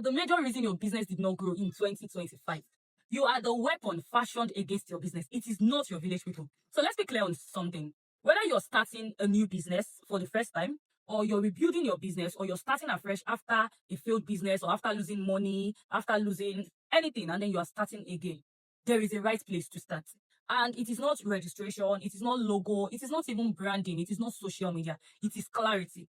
the major reason your business did not grow in 2025. You are the weapon fashioned against your business. It is not your village people. So let's be clear on something. Whether you're starting a new business for the first time, or you're rebuilding your business, or you're starting afresh after a failed business, or after losing money, after losing anything, and then you are starting again, there is a right place to start. And it is not registration, it is not logo, it is not even branding, it is not social media, it is clarity.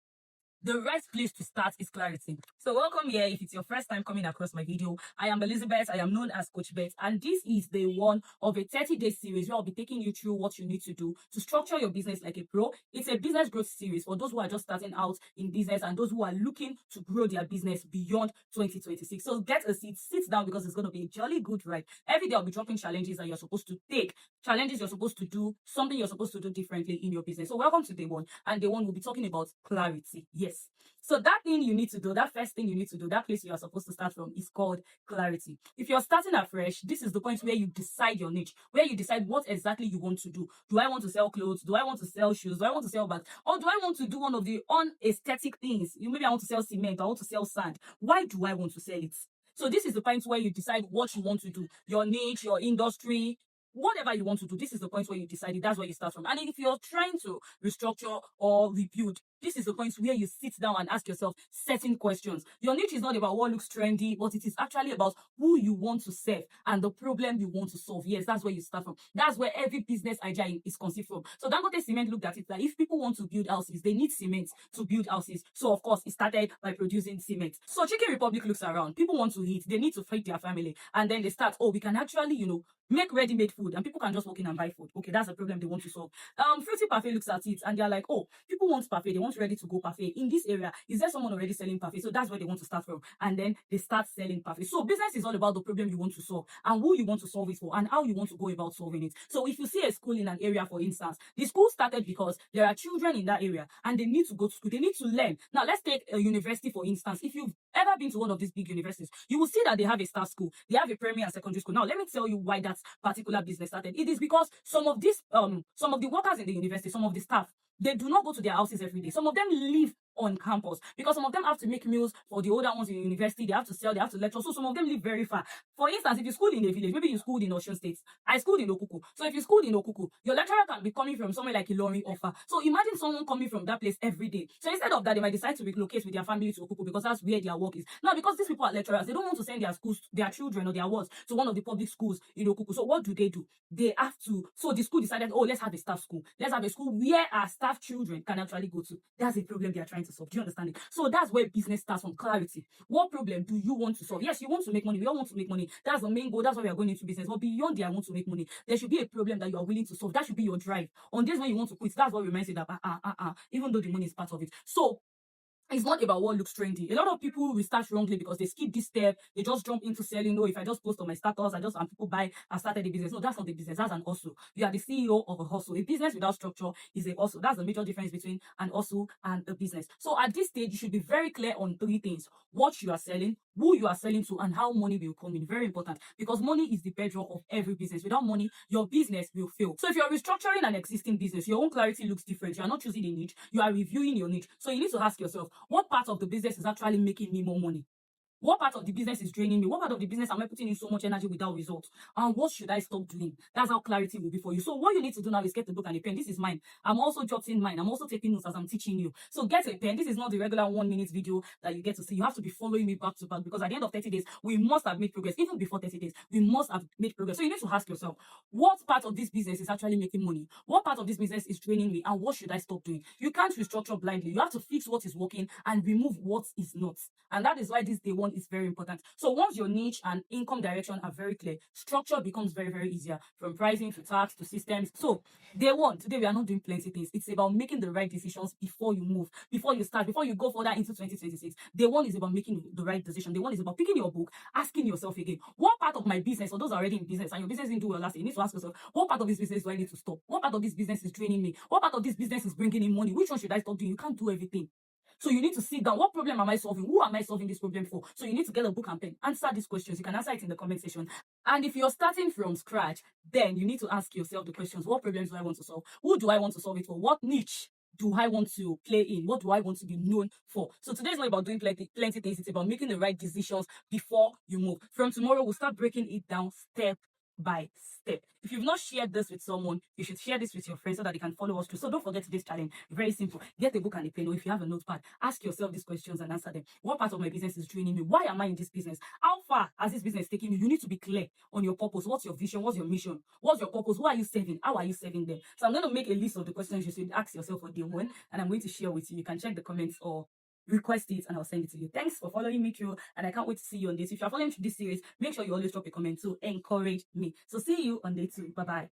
The right place to start is clarity. So welcome here. If it's your first time coming across my video, I am Elizabeth. I am known as Coach Beth, and this is the one of a 30-day series where I'll be taking you through what you need to do to structure your business like a pro. It's a business growth series for those who are just starting out in business and those who are looking to grow their business beyond 2026. So get a seat, sit down, because it's going to be a jolly good ride. Every day I'll be dropping challenges that you're supposed to take, challenges you're supposed to do, something you're supposed to do differently in your business. So welcome to day one, and day one we'll be talking about clarity. Yes. So that thing you need to do, that first thing you need to do, that place you are supposed to start from is called clarity. If you're starting afresh, this is the point where you decide your niche, where you decide what exactly you want to do. Do I want to sell clothes? Do I want to sell shoes? Do I want to sell bags? Or do I want to do one of the unaesthetic things? Maybe I want to sell cement, I want to sell sand. Why do I want to sell it? So this is the point where you decide what you want to do, your niche, your industry, whatever you want to do. This is the point where you decide it. That's where you start from. And if you're trying to restructure or rebuild, this is the point where you sit down and ask yourself certain questions. Your niche is not about what looks trendy, but it is actually about who you want to serve and the problem you want to solve. Yes, that's where you start from. That's where every business idea is conceived from. So Dangote Cement looked at it that if people want to build houses, they need cement to build houses. So of course, it started by producing cement. So Chicken Republic looks around. People want to eat. They need to feed their family. And then they start, oh, we can actually, make ready-made food and people can just walk in and buy food. Okay, that's the problem they want to solve. Fruity Parfait looks at it and they're like, oh, people want parfait, they want ready-to-go parfait. In this area, is there someone already selling parfait? So that's where they want to start from. And then they start selling parfait. So business is all about the problem you want to solve and who you want to solve it for and how you want to go about solving it. So if you see a school in an area, for instance, the school started because there are children in that area and they need to go to school. They need to learn. Now, let's take a university, for instance. If you've ever been to one of these big universities, you will see that they have a staff school. They have a primary and secondary school. Now, let me tell you why that particular business started. It is because some of the workers in the university, some of the staff, they do not go to their houses every day. Some of them live on campus because some of them have to make meals for the older ones in the university. They have to sell, they have to lecture. So some of them live very far. For instance, if you school in a village, maybe you schooled in Osun State. I schooled in Okuku. So if you schooled in Okuku, your lecturer can be coming from somewhere like Ilorin or Offa. So imagine someone coming from that place every day. So instead of that, they might decide to relocate with their family to Okuku because that's where their work is. Now, because these people are lecturers, they don't want to send their children or their wards to one of the public schools in Okuku. So what do? They have to. So the school decided, oh, let's have a staff school. Let's have a school where our staff children can actually go to. That's a problem they are trying to solve. Do you understand it? So that's where business starts, from clarity. What problem do you want to solve? Yes, you want to make money. We all want to make money. That's the main goal. That's why we are going into business. But beyond the I want to make money, there should be a problem that you are willing to solve. That should be your drive. On days when you want to quit, that's what reminds you that even though the money is part of it. So it's not about what looks trendy. A lot of people will start wrongly because they skip this step. They just jump into selling. No, if I just post on my status, and people buy, I started a business. No, that's not a business. That's an hustle. You are the CEO of a hustle. A business without structure is a hustle. That's the major difference between an hustle and a business. So at this stage, you should be very clear on three things: what you are selling, who you are selling to, and how money will come in. Very important, because money is the bedrock of every business. Without money, your business will fail. So if you're restructuring an existing business, your own clarity looks different. You are not choosing a niche. You are reviewing your niche. So you need to ask yourself, what part of the business is actually making me more money? What part of the business is draining me? What part of the business am I putting in so much energy without results? And what should I stop doing? That's how clarity will be for you. So what you need to do now is get the book and a pen. This is mine. I'm also jotting mine. I'm also taking notes as I'm teaching you. So get a pen. This is not the regular 1 minute video that you get to see. You have to be following me back to back, because at the end of 30 days, we must have made progress. Even before 30 days, we must have made progress. So you need to ask yourself, what part of this business is actually making money? What part of this business is draining me? And what should I stop doing? You can't restructure blindly. You have to fix what is working and remove what is not. And that is why this day one is very important. So once your niche and income direction are very clear, structure becomes very, very easier, from pricing to tax to systems. So day one, today we are not doing plenty things. It's about making the right decisions before you move, before you start, before you go further into 2026. Day one is about making the right decision. Day one is about picking your book, asking yourself again, what part of my business, or those are already in business and your business didn't do well last year, you need to ask yourself, what part of this business do I need to stop? What part of this business is draining me? What part of this business is bringing in money? Which one should I stop doing? You can't do everything. So you need to sit down. What problem am I solving? Who am I solving this problem for? So you need to get a book and pen. Answer these questions. You can answer it in the comment section. And if you're starting from scratch, then you need to ask yourself the questions. What problems do I want to solve? Who do I want to solve it for? What niche do I want to play in? What do I want to be known for? So today is not about doing plenty things. It's about making the right decisions before you move. From tomorrow, we'll start breaking it down step by step. If you've not shared this with someone, you should share this with your friends so that they can follow us through. So don't forget today's challenge. Very simple. Get a book and a pen, or if you have a notepad, ask yourself these questions and answer them. What part of my business is draining me? Why am I in this business? How far has this business taken you? You need to be clear on your purpose. What's your vision? What's your mission? What's your purpose? Who are you serving? How are you serving them? So I'm going to make a list of the questions you should ask yourself for day one, and I'm going to share with you. You can check the comments or request it and I'll send it to you. Thanks for following me through, and I can't wait to see you on this. If you're following through this series, make sure you always drop a comment to encourage me. So see you on day 2. Bye bye.